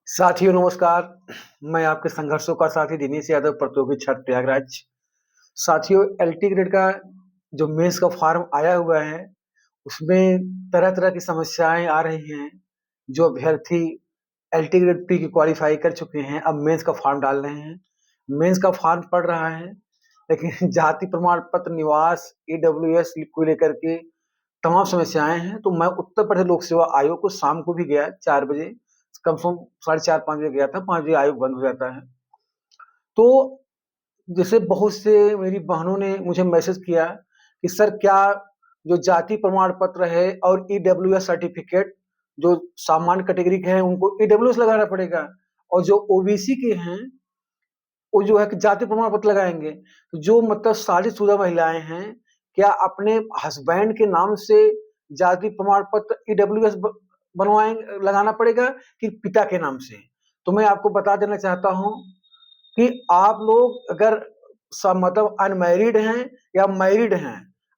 साथियों नमस्कार। मैं आपके संघर्षों का साथी दिनेश यादव, प्रतियोगी छात्र प्रयागराज। साथियों, एलटी ग्रेड का जो मेंस का फॉर्म आया हुआ है, उसमें तरह-तरह की समस्याएँ आ रही हैं। जो अभ्यर्थी एलटी ग्रेड प्री की क्वालीफाई कर चुके हैं, अब मेंस का फॉर्म डाल रहे हैं। मेंस का फॉर्म पड़ रहा है, लेकिन जाति प्रमाण पत्र, निवास, ईडब्ल्यूएस को लेकर के तमाम समस्याएँ हैं। तो मैं उत्तर प्रदेश लोक सेवा आयोग को शाम को भी गया 4 बजे, कम से कम साढ़े 4-5 बजे गया था, 5 बजे आयोग बंद हो जाता है। तो जैसे बहुत से मेरी बहनों ने मुझे मैसेज किया कि सर, क्या जो जाति प्रमाण पत्र है और ईडब्ल्यूएस सर्टिफिकेट, जो सामान्य कैटेगरी के हैं उनको ईडब्ल्यूएस लगाना पड़ेगा, और जो ओबीसी के हैं वो जो है कि जाति प्रमाण पत्र लगाएँगे। तो जो मतलब शादीशुदा महिलाएँ हैं, क्या अपने हस्बैंड के नाम से जाति प्रमाण पत्र ईडब्ल्यूएस लगाना पड़ेगा कि पिता के नाम से? तो मैं आपको बता देना चाहता हूँ कि आप लोग अगर मतलब अनमैरिड हैं या मैरिड हैं,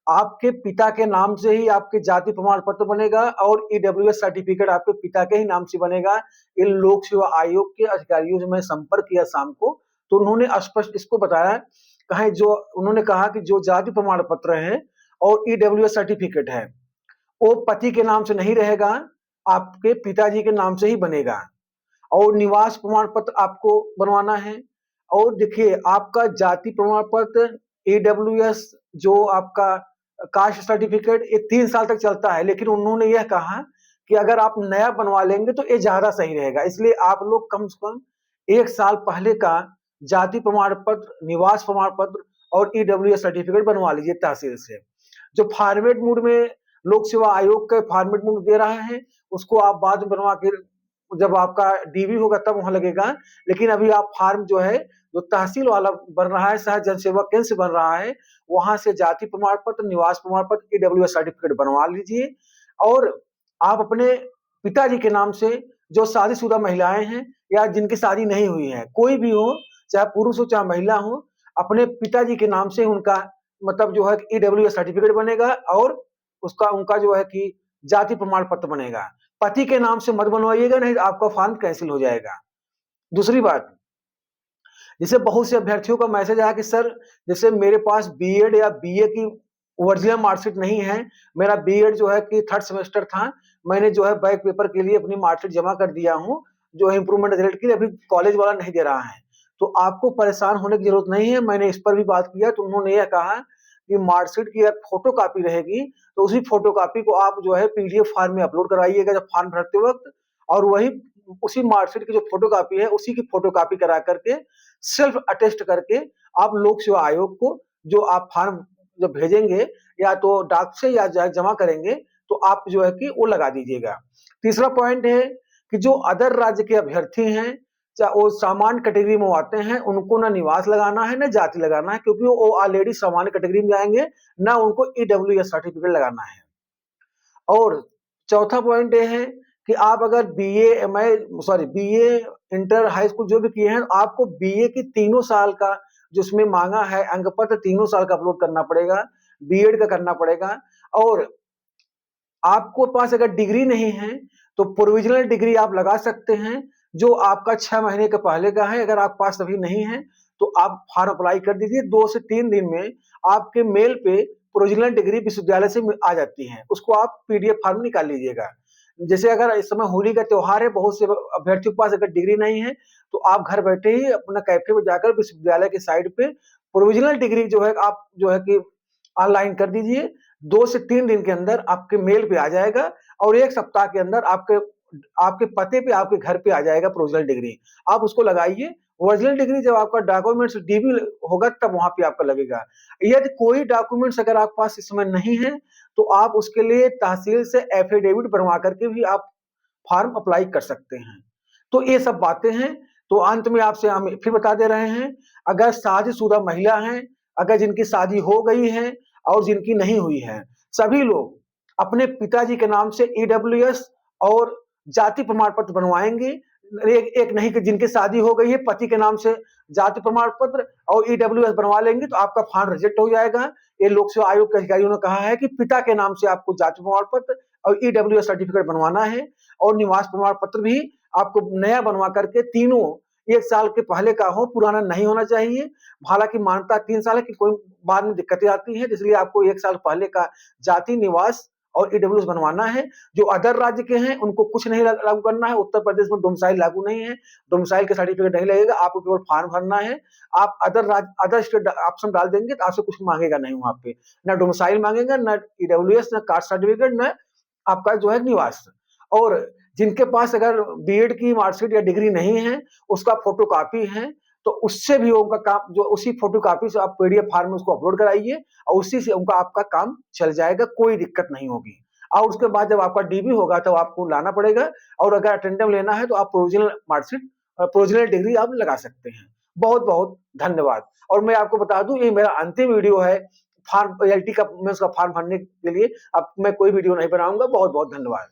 आपके पिता के नाम से ही आपके जाति प्रमाण पत्र बनेगा और ईडब्ल्यूएस सर्टिफिकेट आपके पिता के ही नाम से बनेगा। इन लोक सेवा आयोग के अधिकारियों से मैं संपर्क किया शाम को, तो उन्होंने स्पष्ट इसको बताया। उन्होंने कहा कि जो जाति प्रमाण पत्र है और ईडब्ल्यूएस सर्टिफिकेट है, वो पति के नाम से नहीं रहेगा, आपके पिताजी के नाम से ही बनेगा। और निवास प्रमाण पत्र आपको बनवाना है। और देखिए, आपका जाति प्रमाण पत्र, ईडब्ल्यूएस, जो आपका कास्ट सर्टिफिकेट, ये 3 साल तक चलता है, लेकिन उन्होंने यह कहा कि अगर आप नया बनवा लेंगे तो ये ज़्यादा सही रहेगा। इसलिए आप लोग कम से कम 1 साल पहले का जाति प्रमाण पत्र, निवास प्रमाण पत्र और ईडब्ल्यूएस सर्टिफिकेट बनवा लीजिए तहसील से। जो फॉर्मेट मोड में लोक सेवा आयोग का फॉर्मेट मोड दे रहा है, उसको आप बाद में बनवा के, जब आपका डीवी होगा तब वहाँ लगेगा। लेकिन अभी आप फॉर्म जो है, जो तहसील वाला बन रहा है, सहज जन सेवा केंद्र से बन रहा है, वहाँ से जाति प्रमाण पत्र, निवास प्रमाण पत्र, ईडब्ल्यूएस सर्टिफिकेट बनवा लीजिए। और आप अपने पिताजी के नाम से, जो शादीशुदा महिलाएं हैं या जिनकी शादी नहीं हुई है, कोई भी हो, चाहे पुरुष हो चाहे महिला हो, अपने पिताजी के नाम से उनका मतलब जो है ईडब्ल्यूएस सर्टिफिकेट बनेगा और उसका उनका जो है कि जाति प्रमाण पत्र बनेगा। पति के नाम से मत बनवाइएगा, नहीं तो आपका फॉर्म कैंसिल हो जाएगा। दूसरी बात, जैसे बहुत से अभ्यर्थियों का मैसेज आया कि सर, जैसे मेरे पास बीएड या बीए की ओरिजिनल मार्कशीट नहीं है, मेरा बीएड जो है कि 3rd सेमेस्टर था, मैंने जो है बैक पेपर के लिए अपनी मार्कशीट जमा कर दिया हूँ, जो है इम्प्रूवमेंट रिजल्ट के लिए, अभी कॉलेज वाला नहीं दे रहा है। तो आपको परेशान होने की जरूरत नहीं है, मैंने इस पर भी बात किया तो उन्होंने यह कहा कि मार्कशीट की अगर फोटोकॉपी रहेगी तो उसी फोटोकॉपी को आप जो है पीडीएफ फॉर्म में अपलोड कराइएगा जब फॉर्म भरते वक्त, और वही उसी मार्कशीट की जो फोटोकॉपी है उसी की फोटोकॉपी करा करके सेल्फ अटेस्ट करके आप लोक सेवा आयोग को, जो आप फॉर्म जब भेजेंगे या तो डाक से या जमा करेंगे, तो आप जो है कि वो लगा दीजिएगा। तीसरा पॉइंट है कि जो अदर राज्य के अभ्यर्थी हैं, चाहे वो सामान्य कैटेगरी में आते हैं, उनको ना निवास लगाना है ना जाति लगाना है, क्योंकि वो ऑलरेडी सामान्य कैटेगरी में जाएंगे, ना उनको ईडब्ल्यूएस सर्टिफिकेट लगाना है। और चौथा पॉइंट ये है कि आप अगर बीए, इंटर, हाई स्कूल जो भी किए हैं, आपको बीए की तीनों साल का जो उसमें मांगा है अंक पत्र, तीनों साल का अपलोड करना पड़ेगा, बीएड का करना पड़ेगा। और आपको पास अगर डिग्री नहीं है तो प्रोविजनल डिग्री आप लगा सकते हैं, जो आपका 6 महीने के पहले का है। अगर आप पास अभी नहीं है तो आप फॉर्म अप्लाई कर दीजिए, 2 से 3 दिन में आपके मेल पे प्रोविजनल डिग्री विश्वविद्यालय से आ जाती है, उसको आप पीडीएफ फॉर्म निकाल लीजिएगा। जैसे अगर इस समय होली का त्योहार है, बहुत से अभ्यर्थियों के पास अगर डिग्री नहीं है तो आप घर बैठे ही अपना कैफे में जाकर विश्वविद्यालय की साइट पे प्रोविजनल डिग्री जो है आप जो है कि ऑनलाइन कर दीजिए। 2 से 3 दिन के अंदर आपके मेल पे आ जाएगा और 1 सप्ताह के अंदर आपके आपके पते पे, आपके घर पे आ जाएगा प्रोविजनल डिग्री। आप उसको लगाइए। ओरिजिनल डिग्री जब आपका डॉक्यूमेंट्स डीबी होगा तब वहाँ पे आपका लगेगा। यदि कोई डॉक्यूमेंट्स अगर आपके पास इस समय नहीं है तो आप उसके लिए तहसील से एफिडेविट बनवा करके भी आप फॉर्म अप्लाई कर सकते हैं। तो ये सब बातें हैं। तो अंत में आपसे हम फिर बता दे रहे हैं, अगर शादीशुदा महिला हैं, अगर जिनकी शादी हो गई है और जिनकी नहीं हुई है, सभी लोग अपने पिताजी के नाम से ईडब्ल्यूएस और जाति प्रमाण पत्र बनवाएंगे। एक नहीं कि जिनकी शादी हो गई है, पति के नाम से जाति प्रमाण पत्र और ईडब्ल्यूएस बनवा लेंगे तो आपका फॉर्म रिजेक्ट हो जाएगा। ये लोक सेवा आयोग के अधिकारियों ने कहा है कि पिता के नाम से आपको जाति प्रमाण पत्र और ईडब्ल्यूएस सर्टिफिकेट बनवाना है, और निवास प्रमाण पत्र भी आपको नया बनवा करके तीनों 1 साल के पहले का हो, पुराना नहीं होना चाहिए। हालाँकि मान्यता 3 साल है कि कोई बाद में दिक्कतें आती हैं, इसलिए आपको 1 साल पहले का जाति, निवास और ईडब्ल्यूएस बनवाना है। जो अदर राज्य के हैं, उनको कुछ नहीं लागू करना है। उत्तर प्रदेश में डोमिसाइल लागू नहीं है, डोमिसाइल का सर्टिफिकेट नहीं लगेगा, आपको केवल फॉर्म भरना है। आप अदर स्टेट ऑप्शन डाल देंगे तो आपसे कुछ माँगेगा नहीं वहाँ पे। ना डोमिसाइल माँगेगा, ना ईडब्ल्यूएस, ना कास्ट सर्टिफिकेट, ना आपका जो है निवास। और जिनके पास अगर बीएड की मार्कशीट या डिग्री नहीं है, उसका फोटोकॉपी है, तो उससे भी उनका काम, जो उसी फोटोकॉपी से आप पीडीएफ फॉर्म में उसको अपलोड कराइए और उसी से उनका आपका काम चल जाएगा, कोई दिक्कत नहीं होगी। और उसके बाद जब आपका डीबी होगा तो आपको लाना पड़ेगा, और अगर अटेंडेंस लेना है तो आप प्रोविजनल मार्कशीट, प्रोविजनल डिग्री आप लगा सकते हैं। बहुत-बहुत धन्यवाद। और मैं आपको बता दूँ, ये मेरा अंतिम वीडियो है फॉर्म एलटी का, मैं उसका फॉर्म भरने के लिए। अब मैं कोई वीडियो नहीं बनाऊँगा। बहुत-बहुत धन्यवाद।